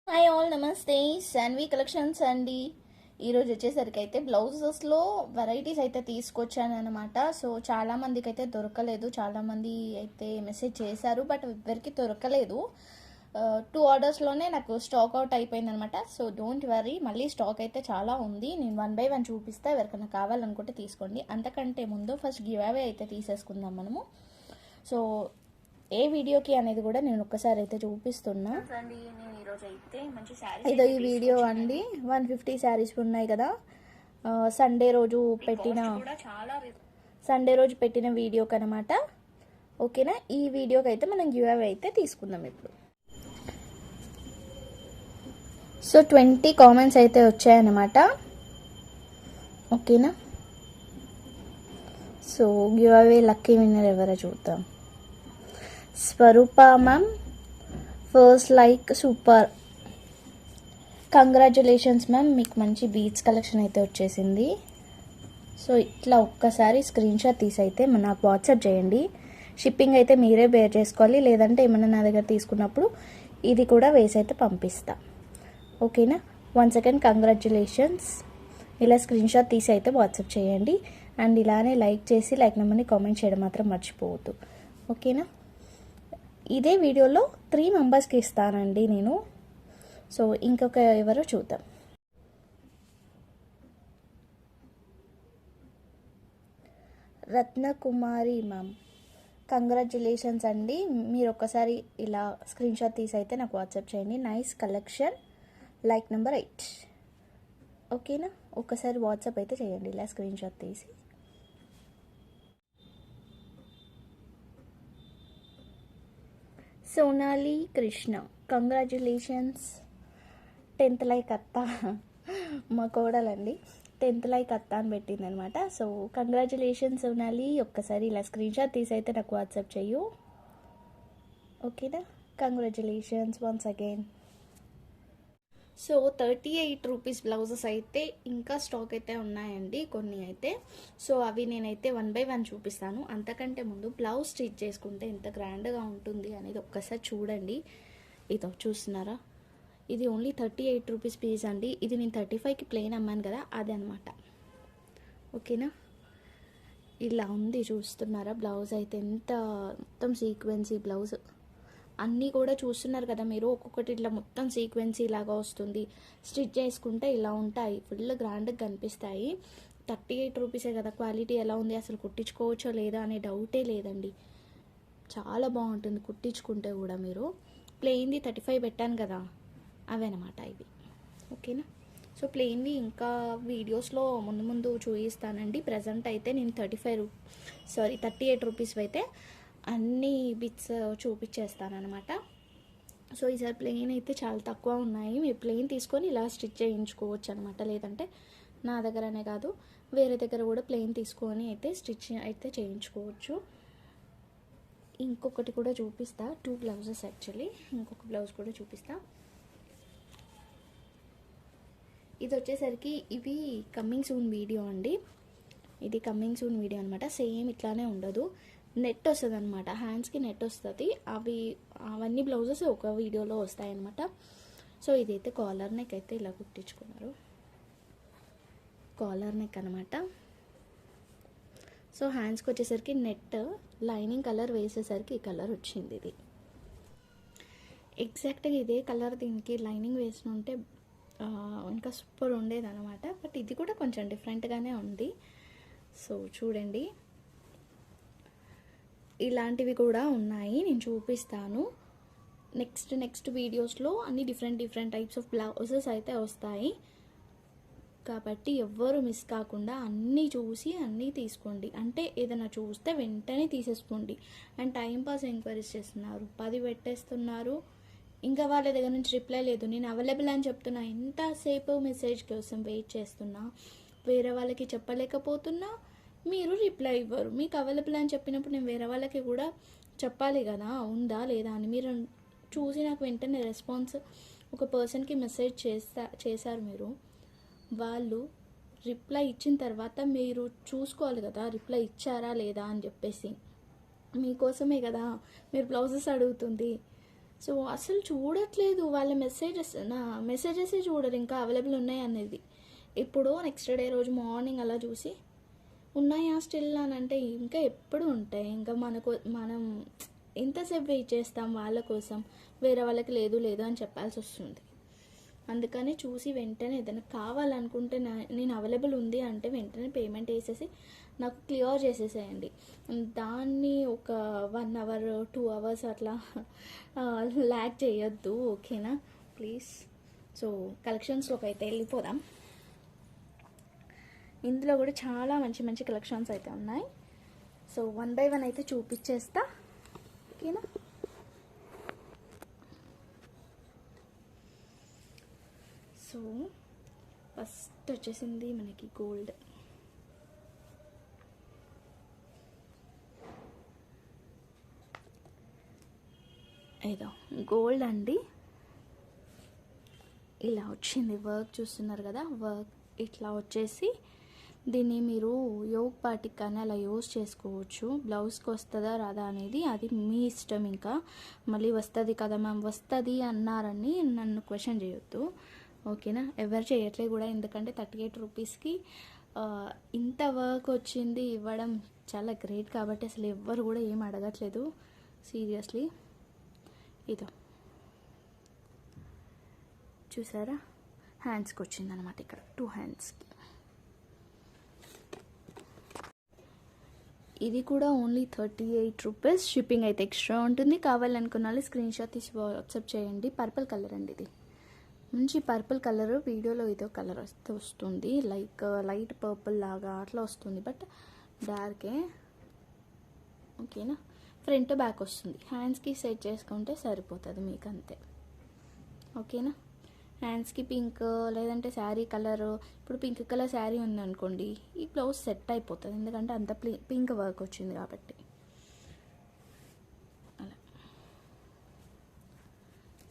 Hi all, నమస్తే. Shanvi collections అండి. ఈరోజు వచ్చేసరికి అయితే బ్లౌజెస్లో వెరైటీస్ అయితే తీసుకొచ్చాను అనమాట. సో చాలామందికి అయితే దొరకలేదు, చాలామంది అయితే మెసేజ్ చేశారు, బట్ ఎవరికి దొరకలేదు. 2 ఆర్డర్స్లోనే నాకు స్టాక్ అవుట్ అయిపోయింది అనమాట. సో డోంట్ వరీ, మళ్ళీ స్టాక్ అయితే చాలా ఉంది. నేను 1 బై 1 చూపిస్తే ఎవరికైనా కావాలనుకుంటే తీసుకోండి. అంతకంటే ముందు ఫస్ట్ గివ్ అవే అయితే తీసేసుకుందాం మనము. సో ఏ వీడియోకి అనేది కూడా నేను ఒక్కసారి అయితే చూపిస్తున్నా. ఇదో ఈ వీడియో అండి. 150 శారీస్ ఉన్నాయి కదా, సండే రోజు పెట్టిన వీడియోకి అనమాట. ఓకేనా, ఈ వీడియోకి అయితే మనం గివ్ అవే అయితే తీసుకుందాం ఇప్పుడు. సో 20 కామెంట్స్ అయితే వచ్చాయన్నమాట. ఓకేనా, so give away lucky winner ఎవరో చూద్దాం. Swaroopa ma'am, first like super, congratulations ma'am, మీకు మంచి బీట్స్ కలెక్షన్ అయితే వచ్చేసింది. సో ఇట్లా ఒక్కసారి స్క్రీన్ షాట్ తీసి అయితే నాకు వాట్సాప్ చేయండి. షిప్పింగ్ అయితే మీరే బేర్ చేసుకోవాలి, లేదంటే ఏమన్నా నా దగ్గర తీసుకున్నప్పుడు ఇది కూడా వేసి అయితే పంపిస్తా. ఓకేనా, వన్స్ అగైన్ కంగ్రాచులేషన్స్. ఇలా స్క్రీన్ షాట్ తీసి అయితే వాట్సాప్ చేయండి. అండ్ ఇలానే లైక్ చేసి లైక్ నెంబర్ని కామెంట్ చేయడం మాత్రం మర్చిపోవద్దు. ఓకేనా, ఇదే వీడియోలో 3 మెంబర్స్కి ఇస్తానండి నేను. సో ఇంకొక ఎవరో చూద్దాం. రత్నకుమారి మ్యామ్, కంగ్రాచులేషన్స్ అండి. మీరు ఒక్కసారి ఇలా స్క్రీన్ షాట్ తీసి అయితే నాకు వాట్సాప్ చేయండి. Nice collection, like number 8. ఓకేనా, ఒక్కసారి వాట్సాప్ అయితే చేయండి ఇలా స్క్రీన్ షాట్ తీసి. Sonali Krishna, congratulations. 10th like అత్త, మా కోడలండి 10th లైక్ అత్త అని పెట్టింది అనమాట. So congratulations Sonali. ఒక్కసారి ఇలా స్క్రీన్ షాట్ తీసి అయితే నాకు వాట్సాప్ చెయ్యు. ఓకేనా, congratulations once again. So 38 rupees blouses అయితే ఇంకా స్టాక్ అయితే ఉన్నాయండి కొన్ని అయితే. సో అవి నేనైతే 1 బై 1 చూపిస్తాను. అంతకంటే ముందు బ్లౌజ్ స్టిచ్ చేసుకుంటే ఎంత గ్రాండ్గా ఉంటుంది అనేది ఒక్కసారి చూడండి. ఇదో చూస్తున్నారా, ఇది ఓన్లీ 38 రూపీస్ పీస్ అండి. ఇది నేను 35కి ప్లెయిన్ అమ్మాను కదా, అదే అనమాట. ఓకేనా, ఇలా ఉంది చూస్తున్నారా. బ్లౌజ్ అయితే ఎంత మొత్తం సీక్వెన్సీ బ్లౌజ్ అన్నీ కూడా చూస్తున్నారు కదా మీరు. ఒక్కొక్కటి ఇట్లా మొత్తం సీక్వెన్సీ లాగా వస్తుంది. స్టిచ్ చేసుకుంటే ఇలా ఉంటాయి, ఫుల్ గ్రాండ్గా కనిపిస్తాయి. 38 రూపీసే కదా, క్వాలిటీ ఎలా ఉంది, అసలు కుట్టించుకోవచ్చో లేదా అనే డౌటే లేదండి. చాలా బాగుంటుంది కుట్టించుకుంటే కూడా. మీరు ప్లెయిన్ది 35 పెట్టాను కదా, అవన్నమాట ఇవి. ఓకేనా, సో ప్లెయిన్వి ఇంకా వీడియోస్లో ముందు ముందు చూపిస్తానండి. ప్రజెంట్ అయితే నేను 38 రూపీస్ అయితే అన్ని బిట్స్ చూపించేస్తానమాట. సో ఈసారి ప్లెయిన్ అయితే చాలా తక్కువ ఉన్నాయి. మీరు ప్లెయిన్ తీసుకొని ఇలా స్టిచ్ చేయించుకోవచ్చు అనమాట. లేదంటే నా దగ్గరనే కాదు, వేరే దగ్గర కూడా ప్లెయిన్ తీసుకొని అయితే స్టిచ్ అయితే చేయించుకోవచ్చు. ఇంకొకటి కూడా చూపిస్తా, 2 బ్లౌజెస్ యాక్చువల్లీ. ఇంకొక బ్లౌజ్ కూడా చూపిస్తా. ఇది వచ్చేసరికి ఇవి కమ్మింగ్ సూన్ వీడియో అండి. ఇది కమ్మింగ్ సూన్ వీడియో అనమాట. సేమ్ ఇట్లానే ఉండదు, నెట్ వస్తుంది అనమాట. హ్యాండ్స్కి నెట్ వస్తుంది. అవన్నీ బ్లౌజెస్ ఒక వీడియోలో వస్తాయి అనమాట. సో ఇదైతే కాలర్ నెక్ అయితే ఇలా కుట్టించుకున్నారు, కాలర్ నెక్ అనమాట. సో హ్యాండ్స్కి వచ్చేసరికి నెట్ లైనింగ్ కలర్ వేసేసరికి ఈ కలర్ వచ్చింది. ఇది ఎగ్జాక్ట్గా ఇదే కలర్ దీనికి లైనింగ్ వేసిన ఉంటే ఇంకా సూపర్ ఉండేది అనమాట. బట్ ఇది కూడా కొంచెం డిఫరెంట్గానే ఉంది. సో చూడండి, ఇలాంటివి కూడా ఉన్నాయి, నేను చూపిస్తాను. నెక్స్ట్ వీడియోస్లో అన్ని డిఫరెంట్ టైప్స్ ఆఫ్ బ్లౌజెస్ అయితే వస్తాయి. కాబట్టి ఎవ్వరు మిస్ కాకుండా అన్నీ చూసి అన్నీ తీసుకోండి. అంటే ఏదైనా చూస్తే వెంటనే తీసేసుకోండి. అండ్ టైంపాస్ ఎంక్వైరీస్ చేస్తున్నారు, 10 పెట్టేస్తున్నారు, ఇంకా వాళ్ళ దగ్గర నుంచి రిప్లై లేదు. నేను అవైలబుల్ అని చెప్తున్నా, ఎంతసేపు మెసేజ్ కోసం వెయిట్ చేస్తున్నా, వేరే వాళ్ళకి చెప్పలేకపోతున్నా, మీరు రిప్లై ఇవ్వరు. మీకు అవైలబుల్ అని చెప్పినప్పుడు నేను వేరే వాళ్ళకి కూడా చెప్పాలి కదా ఉందా లేదా అని. మీరు చూసి నాకు వెంటనే రెస్పాన్స్ ఒక పర్సన్కి మెసేజ్ చేశారు మీరు, వాళ్ళు రిప్లై ఇచ్చిన తర్వాత మీరు చూసుకోవాలి కదా రిప్లై ఇచ్చారా లేదా అని చెప్పేసి. మీకోసమే కదా మీరు బ్లౌజెస్ అడుగుతుంది. సో అసలు చూడట్లేదు వాళ్ళ మెసేజెస్, నా మెసేజెస్ చూడరు ఇంకా అవైలబుల్ ఉన్నాయి అనేది. ఇప్పుడు నెక్స్ట్ డే రోజు మార్నింగ్ అలా చూసి ఉన్నాయా స్టిల్ అని అంటే ఇంకా ఎప్పుడు ఉంటాయి. ఇంకా మనం ఎంతసేపు వెయిట్ చేస్తాం వాళ్ళ కోసం, వేరే వాళ్ళకి లేదు లేదు అని చెప్పాల్సి వస్తుంది. అందుకని చూసి వెంటనే ఏదైనా కావాలనుకుంటే నేను అవైలబుల్ ఉంది అంటే వెంటనే పేమెంట్ వేసేసి నాకు క్లియర్ చేసేసేయండి. దాన్ని ఒక 1 అవర్ 2 అవర్స్ అట్లా ల్యాక్ చేయొద్దు, ఓకేనా ప్లీజ్. సో కలెక్షన్స్లోకి అయితే వెళ్ళిపోదాం. ఇందులో కూడా చాలా మంచి మంచి కలెక్షన్స్ అయితే ఉన్నాయి. సో 1 బై 1 అయితే చూపించేస్తా, ఓకేనా. సో ఫస్ట్ వచ్చేసింది మనకి గోల్డ్. ఏదో గోల్డ్ అండి, ఇలా వచ్చింది. వర్క్ చూస్తున్నారు కదా, వర్క్ ఇట్లా వచ్చేసి దీన్ని మీరు యోగ్ పార్టీకి కానీ అలా యూజ్ చేసుకోవచ్చు. బ్లౌజ్కి వస్తుందా రాదా అనేది అది మీ ఇష్టం. ఇంకా మళ్ళీ వస్తుంది కదా మ్యామ్, వస్తుంది అన్నారని నన్ను క్వశ్చన్ చేయొద్దు, ఓకేనా. ఎవరు చేయట్లేదు కూడా, ఎందుకంటే 38 రూపీస్కి ఇంత వర్క్ వచ్చింది ఇవ్వడం చాలా గ్రేట్ కాబట్టి అసలు ఎవ్వరు కూడా ఏం అడగట్లేదు సీరియస్లీ. ఇదో చూసారా, హ్యాండ్స్కి వచ్చింది అనమాట, ఇక్కడ 2 హ్యాండ్స్కి. ఇది కూడా ఓన్లీ 38 రూపీస్. షిప్పింగ్ అయితే ఎక్స్ట్రా ఉంటుంది. కావాలనుకున్న వాళ్ళు స్క్రీన్ షాట్ తీసి వాట్సాప్ చేయండి. పర్పుల్ కలర్ అండి, ఇది మంచి పర్పుల్ కలర్. వీడియోలో ఇదో కలర్ వస్తుంది, లైక్ లైట్ పర్పుల్ లాగా అట్లా వస్తుంది, బట్ డార్కే, ఓకేనా. ఫ్రంట్ బ్యాక్ వస్తుంది. హ్యాండ్స్కి సెట్ చేసుకుంటే సరిపోతుంది మీకు అంతే, ఓకేనా. హ్యాండ్స్కి పింక్ లేదంటే శారీ కలర్, ఇప్పుడు పింక్ కలర్ శారీ ఉందనుకోండి, ఈ బ్లౌజ్ సెట్ అయిపోతుంది ఎందుకంటే అంత పింక్ వర్క్ వచ్చింది కాబట్టి. అలా.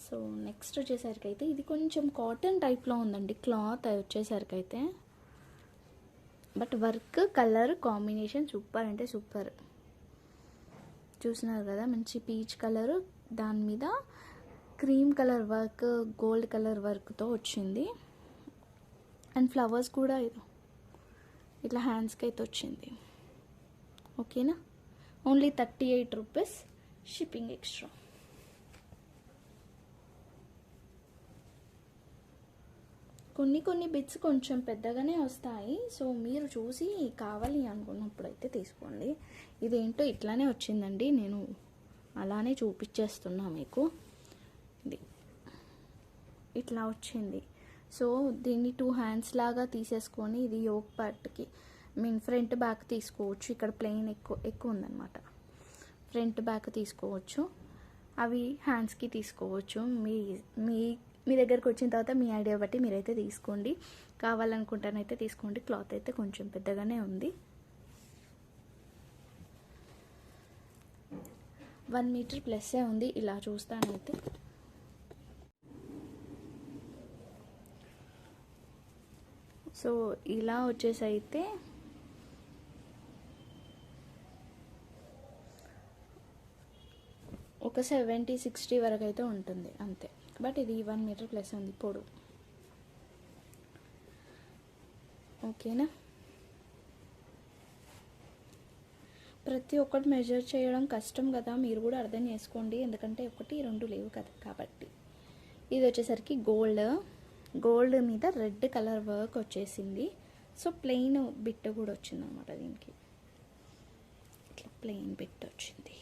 సో నెక్స్ట్ వచ్చేసరికి అయితే ఇది కొంచెం కాటన్ టైప్లో ఉందండి క్లాత్ వచ్చేసరికి అయితే, but work colour combination super అంటే సూపర్. చూస్తున్నారు కదా, మంచి పీచ్ కలర్, దాని మీద cream colour work, gold colour వర్క్తో వచ్చింది. అండ్ ఫ్లవర్స్ కూడా ఇట్లా హ్యాండ్స్కి అయితే వచ్చింది, ఓకేనా. Only 38 rupees, shipping extra. కొన్ని బిట్స్ కొంచెం పెద్దగానే వస్తాయి. సో మీరు చూసి కావాలి అనుకున్నప్పుడు అయితే తీసుకోండి. ఇదేంటో ఇట్లానే వచ్చిందండి, నేను అలానే చూపించేస్తున్నా మీకు. ఇది ఇట్లా వచ్చింది. సో దీన్ని 2 హ్యాండ్స్ లాగా తీసేసుకొని ఇది యోక్ పార్ట్కి ఫ్రంట్ బ్యాక్ తీసుకోవచ్చు. ఇక్కడ ప్లెయిన్ ఎక్కువ ఉందన్నమాట, ఫ్రంట్ బ్యాక్ తీసుకోవచ్చు. అవి హ్యాండ్స్కి తీసుకోవచ్చు. మీ దగ్గరకు వచ్చిన తర్వాత మీ ఐడియా బట్టి మీరైతే తీసుకోండి. కావాలనుకుంటానైతే తీసుకోండి. క్లాత్ అయితే కొంచెం పెద్దగానే ఉంది. 1 మీటర్ ప్లస్సే ఉంది ఇలా చూస్తానైతే. సో ఇలా వచ్చేసి అయితే ఒక 70-60 వరకు అయితే ఉంటుంది అంతే. బట్ ఇది 1 మీటర్ ప్లస్ ఉంది పొడవు, ఓకేనా. ప్రతి ఒక్కటి మెజర్ చేయడం కష్టం కదా, మీరు కూడా అర్థం చేసుకోండి, ఎందుకంటే 1, 2 లేవు కదా కాబట్టి. ఇది వచ్చేసరికి గోల్డ్ మీద రెడ్ కలర్ వర్క్ వచ్చేసింది. సో ప్లెయిన్ బిట్ కూడా వచ్చింది అనమాట దీనికి, ఇట్లా ప్లెయిన్ బిట్ వచ్చింది.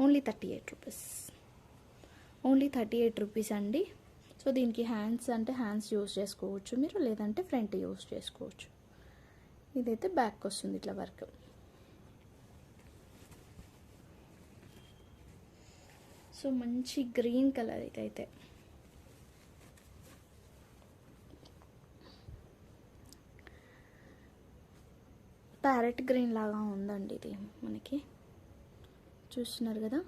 ఓన్లీ 38 రూపీస్, ఓన్లీ 38 రూపీస్ అండి. సో దీనికి హ్యాండ్స్ అంటే హ్యాండ్స్ యూజ్ చేసుకోవచ్చు మీరు, లేదంటే ఫ్రంట్ యూజ్ చేసుకోవచ్చు. ఇదైతే బ్యాక్ వస్తుంది ఇట్లా వర్క్. సో మంచి గ్రీన్ కలర్ ఇదైతే, ప్యారెట్ గ్రీన్ లాగా ఉందండి ఇది మనకి, చూస్తున్నారు కదా.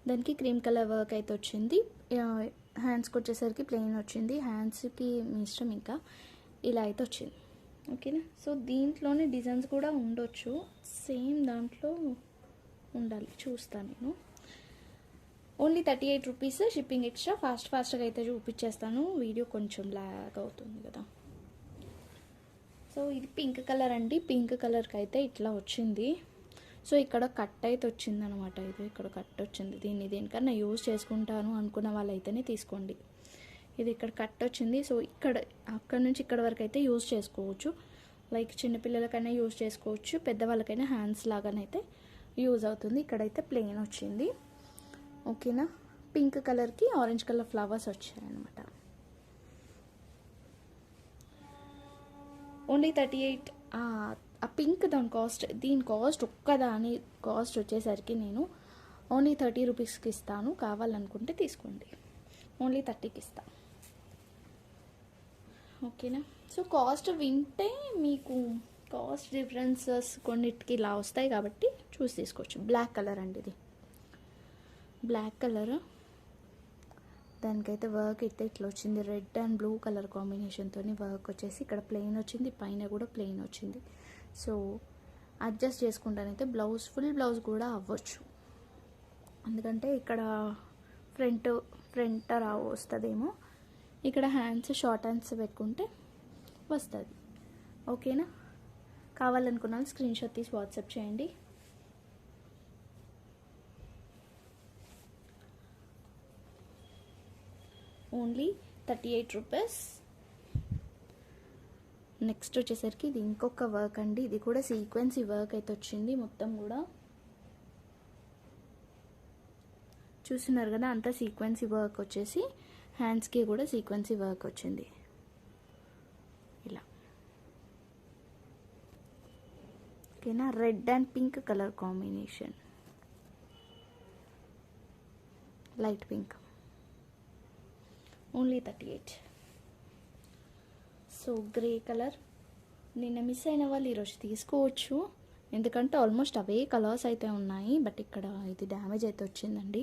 దానికి క్రీమ్ కలర్ వర్క్ అయితే వచ్చింది. హ్యాండ్స్కి వచ్చేసరికి ప్లెయిన్ వచ్చింది. హ్యాండ్స్కి మీ ఇష్టం, ఇంకా ఇలా అయితే వచ్చింది, ఓకేనా. సో దీంట్లోనే డిజైన్స్ కూడా ఉండొచ్చు, సేమ్ దాంట్లో ఉండాలి చూస్తాను నేను. Only 38 rupees, shipping extra. ఫాస్ట్గా అయితే చూపించేస్తాను, వీడియో కొంచెం లాగ్ అవుతుంది కదా. సో ఇది పింక్ కలర్ అండి. పింక్ కలర్కి అయితే ఇట్లా వచ్చింది. సో ఇక్కడ కట్ అయితే వచ్చిందనమాట. ఇది ఇక్కడ కట్ వచ్చింది. దీన్ని దేనికన్నా యూజ్ చేసుకుంటాను అనుకున్న వాళ్ళైతేనే తీసుకోండి. ఇది ఇక్కడ కట్ వచ్చింది. సో అక్కడ నుంచి ఇక్కడ వరకు అయితే యూజ్ చేసుకోవచ్చు. లైక్ చిన్నపిల్లలకైనా యూజ్ చేసుకోవచ్చు, పెద్దవాళ్ళకైనా హ్యాండ్స్ లాగానైతే యూజ్ అవుతుంది. ఇక్కడైతే ప్లెయిన్ వచ్చింది. ఓకేనా. పింక్ కలర్కి ఆరెంజ్ కలర్ ఫ్లవర్స్ వచ్చాయన్నమాట. ఓన్లీ 38. ఆ పింక్ దీని కాస్ట్ ఒక్కదాని కాస్ట్ వచ్చేసరికి నేను ఓన్లీ 30 రూపీస్కి ఇస్తాను. కావాలనుకుంటే తీసుకోండి. ఓన్లీ 30కి ఇస్తాను. ఓకేనా. సో కాస్ట్ వింటే మీకు కాస్ట్ డిఫరెన్సెస్ కొన్నిటికి ఇలా వస్తాయి కాబట్టి చూసి తీసుకోవచ్చు. బ్లాక్ కలర్ అండి ఇది. బ్లాక్ కలర్, దానికైతే వర్క్ అయితే ఇట్లా వచ్చింది. రెడ్ అండ్ బ్లూ కలర్ కాంబినేషన్తో వర్క్ వచ్చేసి ఇక్కడ ప్లెయిన్ వచ్చింది, పైన కూడా ప్లెయిన్ వచ్చింది. సో అడ్జస్ట్ చేసుకుంటానైతే ఫుల్ బ్లౌజ్ కూడా అవ్వచ్చు. ఎందుకంటే ఇక్కడ ఫ్రంట్ వస్తుందేమో, ఇక్కడ హ్యాండ్స్ షార్ట్ హ్యాండ్స్ పెట్టుకుంటే వస్తుంది. ఓకేనా. కావాలనుకున్న స్క్రీన్ షాట్ తీసి వాట్సాప్ చేయండి. Only 38 rupees. నెక్స్ట్ వచ్చేసరికి ఇది ఇంకొక వర్క్ అండి. ఇది కూడా సీక్వెన్సీ వర్క్ అయితే వచ్చింది. మొత్తం కూడా చూస్తున్నారు కదా, అంతా సీక్వెన్సీ వర్క్ వచ్చేసి హ్యాండ్స్కి కూడా సీక్వెన్సీ వర్క్ వచ్చింది ఇలా. ఓకేనా. Red and pink colour combination, light pink. Only 38. So grey colour నిన్న మిస్ అయిన వాళ్ళు ఈరోజు తీసుకోవచ్చు. ఎందుకంటే ఆల్మోస్ట్ అవే కలర్స్ అయితే ఉన్నాయి. బట్ ఇక్కడ ఇది డ్యామేజ్ అయితే వచ్చిందండి.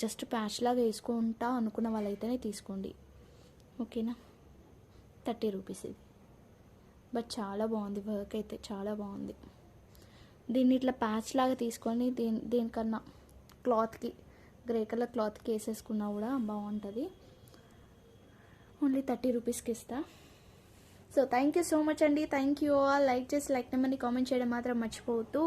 జస్ట్ ప్యాచ్ లాగా వేసుకుంటా అనుకున్న వాళ్ళైతేనే తీసుకోండి. ఓకేనా. 30 రూపీస్ ఇది. బట్ చాలా బాగుంది, వర్క్ అయితే చాలా బాగుంది. దీన్ని ఇట్లా ప్యాచ్ లాగా తీసుకొని దేనికన్నా క్లాత్కి, గ్రే కలర్ క్లాత్కి వేసేసుకున్నా కూడా బాగుంటుంది. ఓన్లీ 30 రూపీస్కి ఇస్తా. So thank you so much అండి. Thank you all. లైక్ నెంబర్ని కామెంట్ చేయడం మాత్రం మర్చిపోవద్దు.